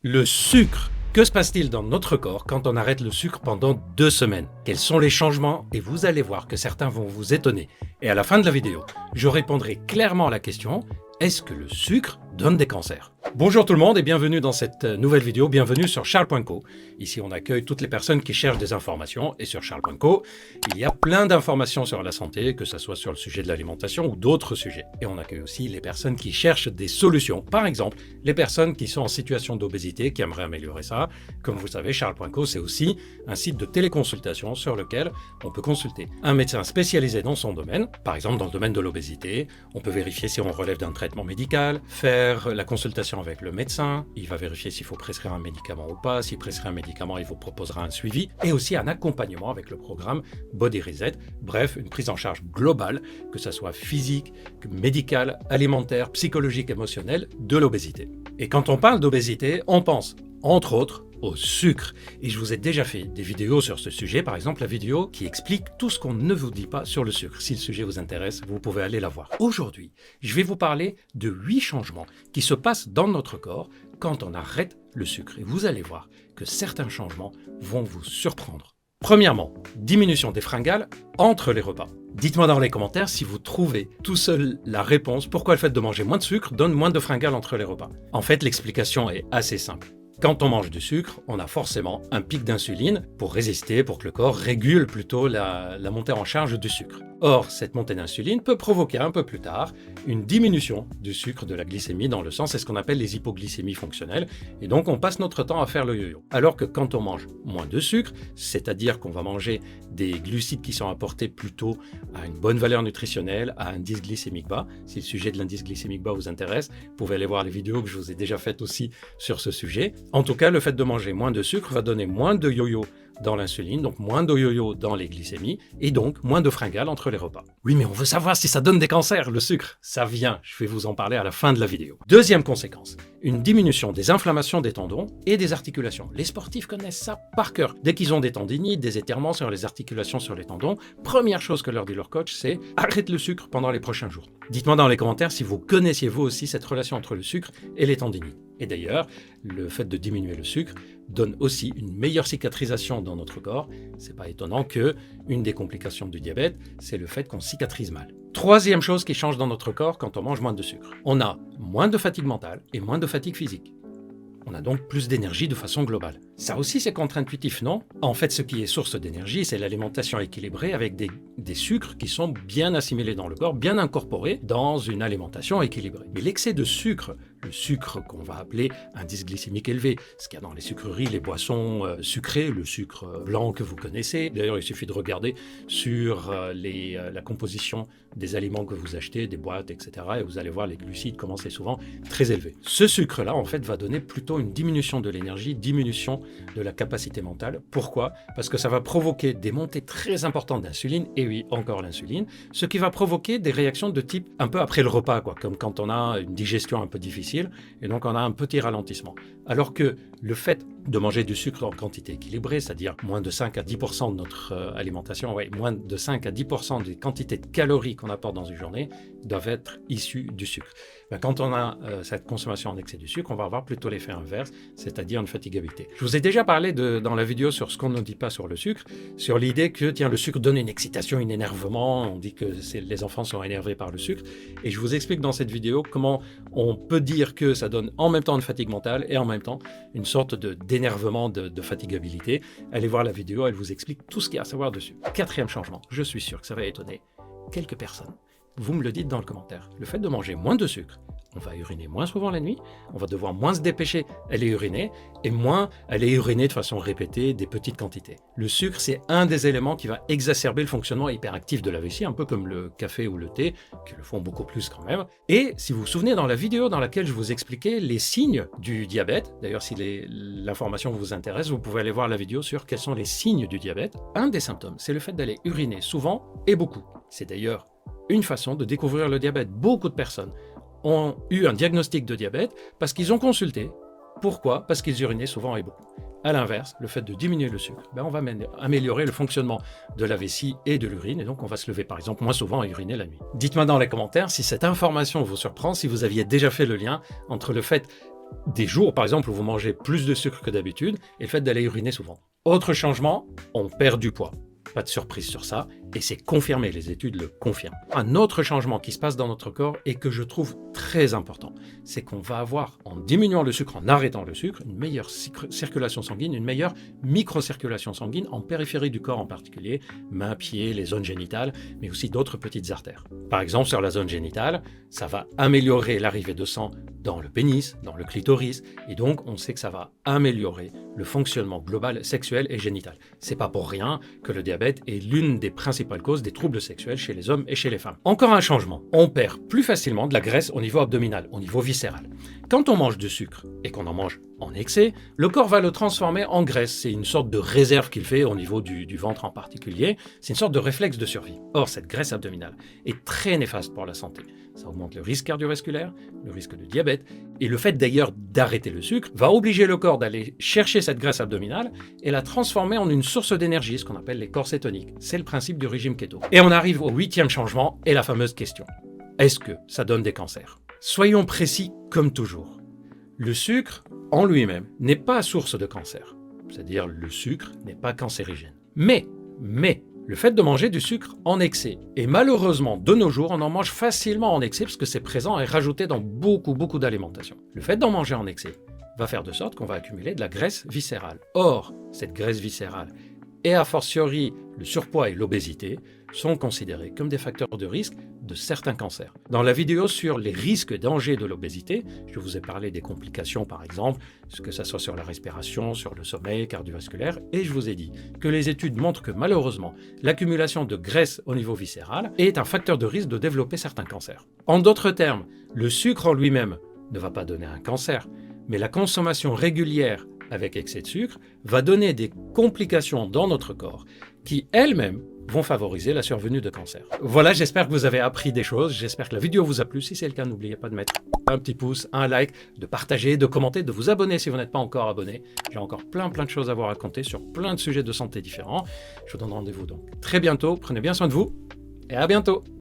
Le sucre. Que se passe-t-il dans notre corps quand on arrête le sucre pendant 2 semaines? Quels sont les changements? Et vous allez voir que certains vont vous étonner. Et à la fin de la vidéo, je répondrai clairement à la question: est-ce que le sucre donne des cancers? Bonjour tout le monde et bienvenue dans cette nouvelle vidéo, bienvenue sur Charles.co. Ici on accueille toutes les personnes qui cherchent des informations et sur Charles.co, il y a plein d'informations sur la santé, que ce soit sur le sujet de l'alimentation ou d'autres sujets. Et on accueille aussi les personnes qui cherchent des solutions, par exemple les personnes qui sont en situation d'obésité, qui aimeraient améliorer ça. Comme vous savez, Charles.co c'est aussi un site de téléconsultation sur lequel on peut consulter un médecin spécialisé dans son domaine, par exemple dans le domaine de l'obésité. On peut vérifier si on relève d'un traitement médical, faire la consultation avec le médecin, il va vérifier s'il faut prescrire un médicament ou pas, s'il prescrit un médicament, il vous proposera un suivi, et aussi un accompagnement avec le programme Body Reset, bref, une prise en charge globale, que ce soit physique, médicale, alimentaire, psychologique, émotionnelle, de l'obésité. Et quand on parle d'obésité, on pense, entre autres, au sucre. Et je vous ai déjà fait des vidéos sur ce sujet, par exemple la vidéo qui explique tout ce qu'on ne vous dit pas sur le sucre. Si le sujet vous intéresse, vous pouvez aller la voir. Aujourd'hui, je vais vous parler de 8 changements qui se passent dans notre corps quand on arrête le sucre. Et vous allez voir que certains changements vont vous surprendre. Premièrement, diminution des fringales entre les repas. Dites-moi dans les commentaires si vous trouvez tout seul la réponse pourquoi le fait de manger moins de sucre donne moins de fringales entre les repas. En fait, l'explication est assez simple. Quand on mange du sucre, on a forcément un pic d'insuline pour résister, pour que le corps régule plutôt la montée en charge du sucre. Or, cette montée d'insuline peut provoquer un peu plus tard une diminution du sucre, de la glycémie dans le sang, c'est ce qu'on appelle les hypoglycémies fonctionnelles, et donc on passe notre temps à faire le yo-yo. Alors que quand on mange moins de sucre, c'est-à-dire qu'on va manger des glucides qui sont apportés plutôt à une bonne valeur nutritionnelle, à un indice glycémique bas, si le sujet de l'indice glycémique bas vous intéresse, vous pouvez aller voir les vidéos que je vous ai déjà faites aussi sur ce sujet. En tout cas, le fait de manger moins de sucre va donner moins de yo-yo dans l'insuline, donc moins de yo-yo dans les glycémies, et donc moins de fringales entre les repas. Oui, mais on veut savoir si ça donne des cancers, le sucre. Ça vient, je vais vous en parler à la fin de la vidéo. Deuxième conséquence, une diminution des inflammations des tendons et des articulations. Les sportifs connaissent ça par cœur. Dès qu'ils ont des tendinites, des étirements sur les articulations, sur les tendons, première chose que leur dit leur coach, c'est arrête le sucre pendant les prochains jours. Dites-moi dans les commentaires si vous connaissiez vous aussi cette relation entre le sucre et les tendinites. Et d'ailleurs, le fait de diminuer le sucre donne aussi une meilleure cicatrisation dans notre corps. C'est pas étonnant que une des complications du diabète, c'est le fait qu'on cicatrise mal. Troisième chose qui change dans notre corps quand on mange moins de sucre. On a moins de fatigue mentale et moins de fatigue physique. On a donc plus d'énergie de façon globale. Ça aussi, c'est contre-intuitif, non? En fait, ce qui est source d'énergie, c'est l'alimentation équilibrée avec des sucres qui sont bien assimilés dans le corps, bien incorporés dans une alimentation équilibrée. Mais l'excès de sucre, le sucre qu'on va appeler indice glycémique élevé, ce qu'il y a dans les sucreries, les boissons sucrées, le sucre blanc que vous connaissez. D'ailleurs, il suffit de regarder sur la composition des aliments que vous achetez, des boîtes, etc. Et vous allez voir les glucides, comment c'est souvent très élevé. Ce sucre-là, en fait, va donner plutôt une diminution de l'énergie, diminution de la capacité mentale. Pourquoi? Parce que ça va provoquer des montées très importantes d'insuline, et oui, encore l'insuline, ce qui va provoquer des réactions de type un peu après le repas, quoi, comme quand on a une digestion un peu difficile, et donc on a un petit ralentissement. Alors que le fait de manger du sucre en quantité équilibrée, c'est-à-dire moins de 5 à 10% de notre alimentation, moins de 5 à 10% des quantités de calories qu'on apporte dans une journée doivent être issues du sucre. Quand on a cette consommation en excès du sucre, on va avoir plutôt l'effet inverse, c'est-à-dire une fatigabilité. Je vous ai déjà parlé dans la vidéo sur ce qu'on ne dit pas sur le sucre, sur l'idée que le sucre donne une excitation, un énervement, on dit que les enfants sont énervés par le sucre, et je vous explique dans cette vidéo comment on peut dire que ça donne en même temps une fatigue mentale et en même temps une sorte d'énervement, de fatigabilité. Allez voir la vidéo, elle vous explique tout ce qu'il y a à savoir dessus. Quatrième changement, je suis sûr que ça va étonner quelques personnes. Vous me le dites dans le commentaire. Le fait de manger moins de sucre, on va uriner moins souvent la nuit, on va devoir moins se dépêcher à aller uriner, et moins aller uriner de façon répétée des petites quantités. Le sucre, c'est un des éléments qui va exacerber le fonctionnement hyperactif de la vessie, un peu comme le café ou le thé, qui le font beaucoup plus quand même. Et si vous vous souvenez dans la vidéo dans laquelle je vous expliquais les signes du diabète, d'ailleurs si l'information vous intéresse, vous pouvez aller voir la vidéo sur quels sont les signes du diabète. Un des symptômes, c'est le fait d'aller uriner souvent et beaucoup. C'est d'ailleurs une façon de découvrir le diabète. Beaucoup de personnes ont eu un diagnostic de diabète parce qu'ils ont consulté. Pourquoi? Parce qu'ils urinaient souvent et beaucoup. A l'inverse, le fait de diminuer le sucre, on va améliorer le fonctionnement de la vessie et de l'urine, et donc on va se lever par exemple moins souvent et uriner la nuit. Dites-moi dans les commentaires si cette information vous surprend, si vous aviez déjà fait le lien entre le fait des jours, par exemple, où vous mangez plus de sucre que d'habitude et le fait d'aller uriner souvent. Autre changement, on perd du poids. Pas de surprise sur ça, et c'est confirmé, les études le confirment. Un autre changement qui se passe dans notre corps et que je trouve très important, c'est qu'on va avoir, en diminuant le sucre, en arrêtant le sucre, une meilleure circulation sanguine, une meilleure microcirculation sanguine en périphérie du corps en particulier, mains, pieds, les zones génitales, mais aussi d'autres petites artères. Par exemple, sur la zone génitale, ça va améliorer l'arrivée de sang dans le pénis, dans le clitoris, et donc on sait que ça va améliorer le fonctionnement global sexuel et génital. C'est pas pour rien que le diabète est l'une des principales causes des troubles sexuels chez les hommes et chez les femmes. Encore un changement, on perd plus facilement de la graisse au niveau abdominal, au niveau viscéral. Quand on mange du sucre et qu'on en mange en excès, le corps va le transformer en graisse. C'est une sorte de réserve qu'il fait au niveau du ventre en particulier. C'est une sorte de réflexe de survie. Or, cette graisse abdominale est très néfaste pour la santé. Ça augmente le risque cardiovasculaire, le risque de diabète, et le fait d'ailleurs d'arrêter le sucre va obliger le corps d'aller chercher cette graisse abdominale et la transformer en une source d'énergie, ce qu'on appelle les corps cétoniques. C'est le principe du régime keto. Et on arrive au 8e changement et la fameuse question. Est-ce que ça donne des cancers? Soyons précis comme toujours. Le sucre, en lui-même, n'est pas source de cancer. C'est-à-dire, le sucre n'est pas cancérigène. Mais, le fait de manger du sucre en excès, et malheureusement, de nos jours, on en mange facilement en excès parce que c'est présent et rajouté dans beaucoup d'alimentation. Le fait d'en manger en excès va faire de sorte qu'on va accumuler de la graisse viscérale. Or, cette graisse viscérale, et a fortiori le surpoids et l'obésité, sont considérés comme des facteurs de risque de certains cancers. Dans la vidéo sur les risques et dangers de l'obésité, je vous ai parlé des complications par exemple, que ce soit sur la respiration, sur le sommeil cardiovasculaire, et je vous ai dit que les études montrent que malheureusement, l'accumulation de graisse au niveau viscéral est un facteur de risque de développer certains cancers. En d'autres termes, le sucre en lui-même ne va pas donner un cancer, mais la consommation régulière avec excès de sucre va donner des complications dans notre corps qui elles-mêmes vont favoriser la survenue de cancer. Voilà, j'espère que vous avez appris des choses, j'espère que la vidéo vous a plu. Si c'est le cas, n'oubliez pas de mettre un petit pouce, un like, de partager, de commenter, de vous abonner si vous n'êtes pas encore abonné. J'ai encore plein de choses à vous raconter sur plein de sujets de santé différents. Je vous donne rendez-vous donc très bientôt, prenez bien soin de vous et à bientôt.